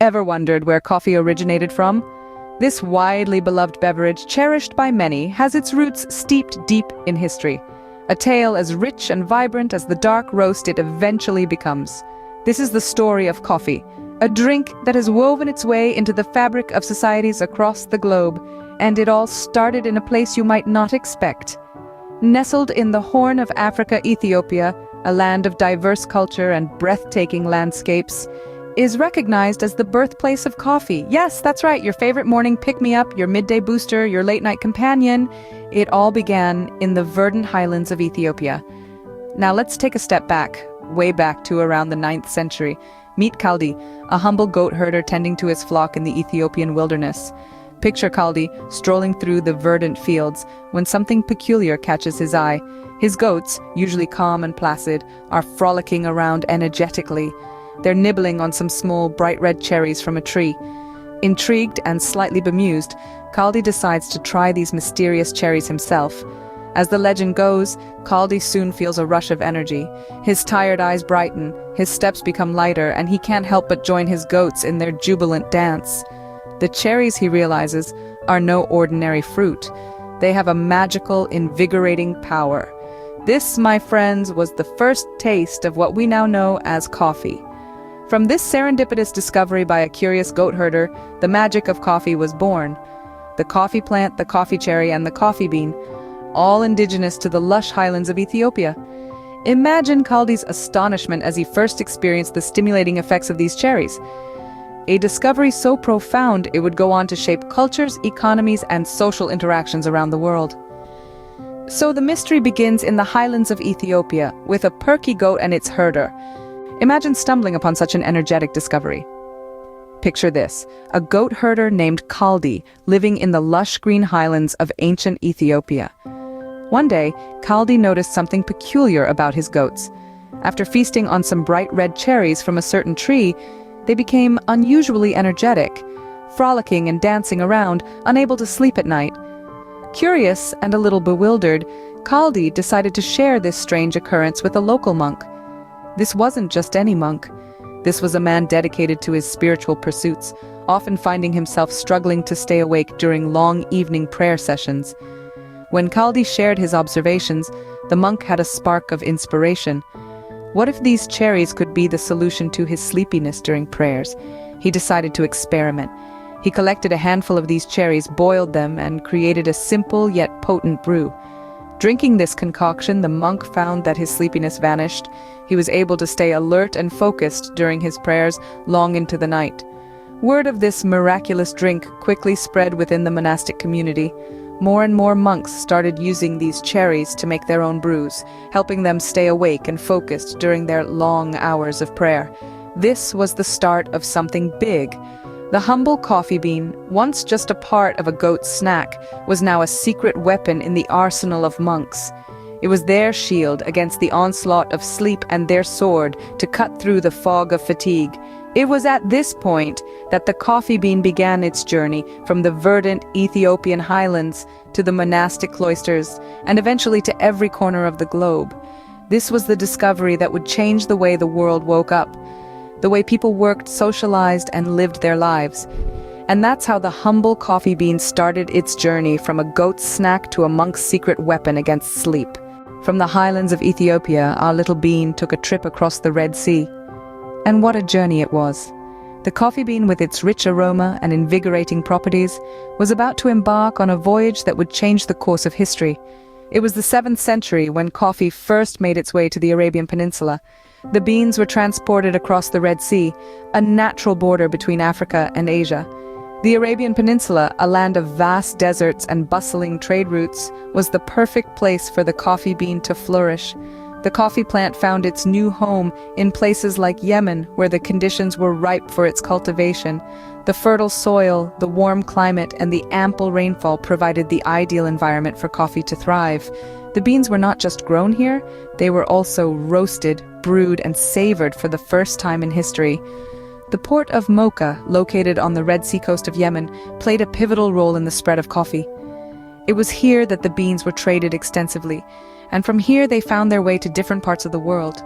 Ever wondered where coffee originated from? This widely beloved beverage, cherished by many, has its roots steeped deep in history. A tale as rich and vibrant as the dark roast it eventually becomes. This is the story of coffee, a drink that has woven its way into the fabric of societies across the globe, and it all started in a place you might not expect. Nestled in the Horn of Africa, Ethiopia, a land of diverse culture and breathtaking landscapes, is recognized as the birthplace of coffee. Yes, that's right, your favorite morning pick-me-up, your midday booster, your late-night companion. It all began in the verdant highlands of Ethiopia. Now let's take a step back, way back to around the 9th century. Meet Kaldi, a humble goat herder tending to his flock in the Ethiopian wilderness. Picture Kaldi strolling through the verdant fields when something peculiar catches his eye. His goats, usually calm and placid, are frolicking around energetically. They're nibbling on some small, bright red cherries from a tree. Intrigued and slightly bemused, Kaldi decides to try these mysterious cherries himself. As the legend goes, Kaldi soon feels a rush of energy. His tired eyes brighten, his steps become lighter, and he can't help but join his goats in their jubilant dance. The cherries, he realizes, are no ordinary fruit. They have a magical, invigorating power. This, my friends, was the first taste of what we now know as coffee. From this serendipitous discovery by a curious goat herder, the magic of coffee was born. The coffee plant, the coffee cherry, and the coffee bean, all indigenous to the lush highlands of Ethiopia. Imagine Kaldi's astonishment as he first experienced the stimulating effects of these cherries. A discovery so profound it would go on to shape cultures, economies, and social interactions around the world. So the mystery begins in the highlands of Ethiopia, with a perky goat and its herder. Imagine stumbling upon such an energetic discovery. Picture this, a goat herder named Kaldi living in the lush green highlands of ancient Ethiopia. One day, Kaldi noticed something peculiar about his goats. After feasting on some bright red cherries from a certain tree, they became unusually energetic, frolicking and dancing around, unable to sleep at night. Curious and a little bewildered, Kaldi decided to share this strange occurrence with a local monk. This wasn't just any monk. This was a man dedicated to his spiritual pursuits, often finding himself struggling to stay awake during long evening prayer sessions. When Kaldi shared his observations, the monk had a spark of inspiration. What if these cherries could be the solution to his sleepiness during prayers? He decided to experiment. He collected a handful of these cherries, boiled them, and created a simple yet potent brew. Drinking this concoction, the monk found that his sleepiness vanished. He was able to stay alert and focused during his prayers long into the night. Word of this miraculous drink quickly spread within the monastic community. More and more monks started using these cherries to make their own brews, helping them stay awake and focused during their long hours of prayer. This was the start of something big. The humble coffee bean, once just a part of a goat's snack, was now a secret weapon in the arsenal of monks. It was their shield against the onslaught of sleep and their sword to cut through the fog of fatigue. It was at this point that the coffee bean began its journey from the verdant Ethiopian highlands to the monastic cloisters and eventually to every corner of the globe. This was the discovery that would change the way the world woke up, the way people worked, socialized, and lived their lives. And that's how the humble coffee bean started its journey from a goat's snack to a monk's secret weapon against sleep. From the highlands of Ethiopia, our little bean took a trip across the Red Sea. And what a journey it was. The coffee bean, with its rich aroma and invigorating properties, was about to embark on a voyage that would change the course of history. It was the 7th century when coffee first made its way to the Arabian Peninsula. The beans were transported across the Red Sea, a natural border between Africa and Asia. The Arabian Peninsula, a land of vast deserts and bustling trade routes, was the perfect place for the coffee bean to flourish. The coffee plant found its new home in places like Yemen, where the conditions were ripe for its cultivation. The fertile soil, the warm climate, and the ample rainfall provided the ideal environment for coffee to thrive. The beans were not just grown here, they were also roasted, brewed, and savored for the first time in history. The port of Mocha, located on the Red Sea coast of Yemen, played a pivotal role in the spread of coffee. It was here that the beans were traded extensively, and from here they found their way to different parts of the world.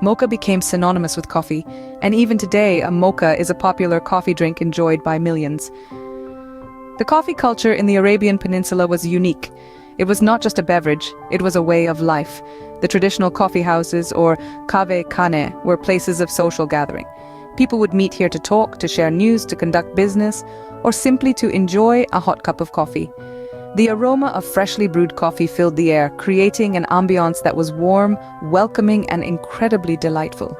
Mocha became synonymous with coffee, and even today, a mocha is a popular coffee drink enjoyed by millions. The coffee culture in the Arabian Peninsula was unique. It was not just a beverage, it was a way of life. The traditional coffee houses, or kave khane, were places of social gathering. People would meet here to talk, to share news, to conduct business, or simply to enjoy a hot cup of coffee. The aroma of freshly brewed coffee filled the air, creating an ambiance that was warm, welcoming, and incredibly delightful.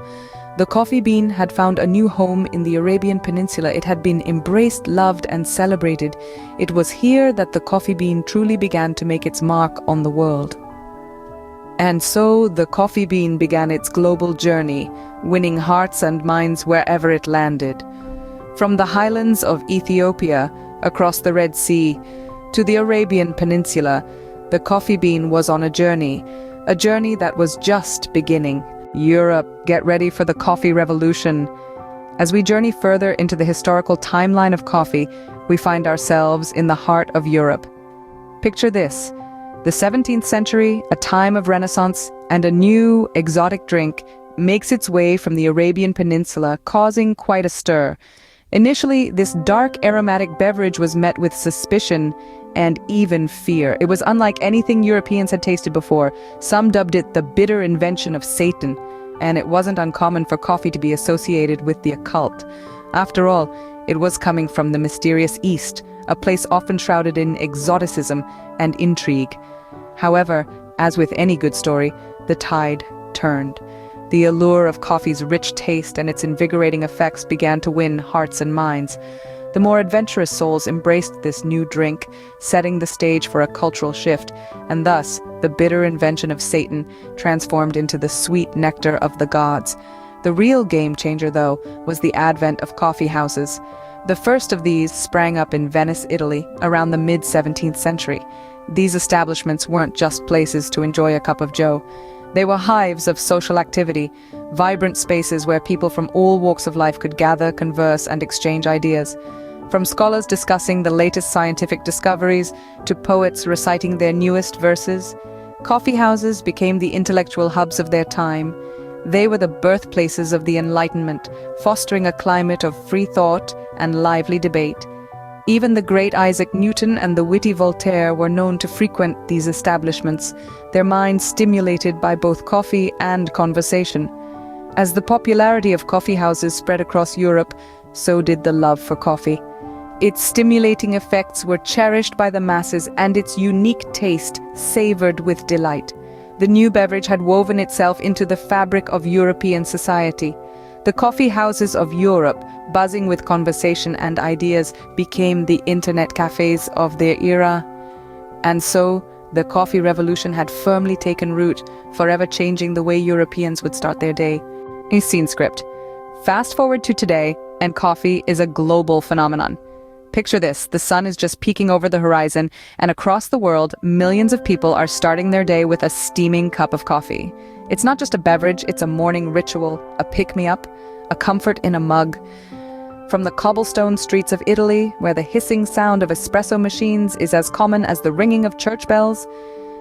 The coffee bean had found a new home in the Arabian Peninsula. It had been embraced, loved, and celebrated. It was here that the coffee bean truly began to make its mark on the world. And so the coffee bean began its global journey, winning hearts and minds wherever it landed. From the highlands of Ethiopia, across the Red Sea, to the Arabian Peninsula, the coffee bean was on a journey that was just beginning. Europe, get ready for the coffee revolution. As we journey further into the historical timeline of coffee, we find ourselves in the heart of Europe. Picture this: the 17th century, a time of Renaissance, and a new, exotic drink makes its way from the Arabian Peninsula, causing quite a stir. Initially, this dark, aromatic beverage was met with suspicion and even fear. It was unlike anything Europeans had tasted before. Some dubbed it the bitter invention of Satan, and it wasn't uncommon for coffee to be associated with the occult. After all, it was coming from the mysterious East, a place often shrouded in exoticism and intrigue. However, as with any good story, the tide turned. The allure of coffee's rich taste and its invigorating effects began to win hearts and minds. The more adventurous souls embraced this new drink, setting the stage for a cultural shift, and thus, the bitter invention of Satan transformed into the sweet nectar of the gods. The real game changer, though, was the advent of coffee houses. The first of these sprang up in Venice, Italy, around the mid-17th century. These establishments weren't just places to enjoy a cup of joe. They were hives of social activity, vibrant spaces where people from all walks of life could gather, converse, and exchange ideas. From scholars discussing the latest scientific discoveries to poets reciting their newest verses, coffee houses became the intellectual hubs of their time. They were the birthplaces of the Enlightenment, fostering a climate of free thought and lively debate. Even the great Isaac Newton and the witty Voltaire were known to frequent these establishments, their minds stimulated by both coffee and conversation. As the popularity of coffee houses spread across Europe, so did the love for coffee. Its stimulating effects were cherished by the masses, and its unique taste savored with delight. The new beverage had woven itself into the fabric of European society. The coffee houses of Europe, buzzing with conversation and ideas, became the internet cafes of their era. And so, the coffee revolution had firmly taken root, forever changing the way Europeans would start their day. A scene script. Fast forward to today, and coffee is a global phenomenon. Picture this: the sun is just peeking over the horizon, and across the world, millions of people are starting their day with a steaming cup of coffee. It's not just a beverage, it's a morning ritual, a pick-me-up, a comfort in a mug. From the cobblestone streets of Italy, where the hissing sound of espresso machines is as common as the ringing of church bells,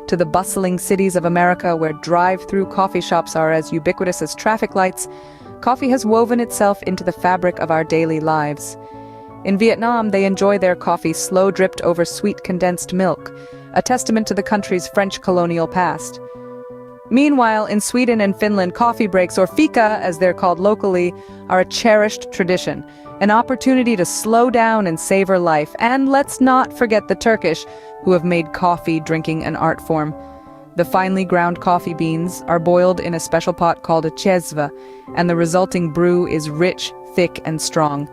to the bustling cities of America, where drive-through coffee shops are as ubiquitous as traffic lights, coffee has woven itself into the fabric of our daily lives. In Vietnam, they enjoy their coffee slow-dripped over sweet condensed milk, a testament to the country's French colonial past. Meanwhile, in Sweden and Finland, coffee breaks, or fika as they're called locally, are a cherished tradition, an opportunity to slow down and savor life. And let's not forget the Turkish, who have made coffee drinking an art form. The finely ground coffee beans are boiled in a special pot called a çezve, and the resulting brew is rich, thick, and strong.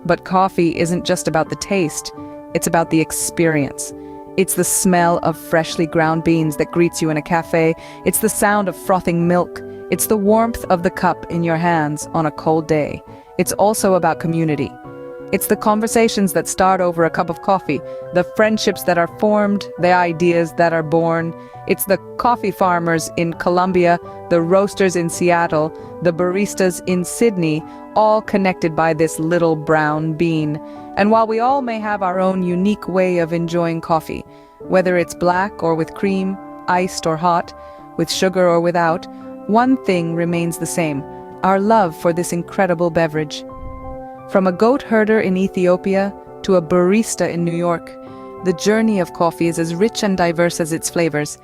But coffee isn't just about the taste, it's about the experience. It's the smell of freshly ground beans that greets you in a cafe. It's the sound of frothing milk. It's the warmth of the cup in your hands on a cold day. It's also about community. It's the conversations that start over a cup of coffee, the friendships that are formed, the ideas that are born. It's the coffee farmers in Colombia, the roasters in Seattle, the baristas in Sydney, all connected by this little brown bean. And while we all may have our own unique way of enjoying coffee, whether it's black or with cream, iced or hot, with sugar or without, one thing remains the same: our love for this incredible beverage. From a goat herder in Ethiopia to a barista in New York, the journey of coffee is as rich and diverse as its flavors.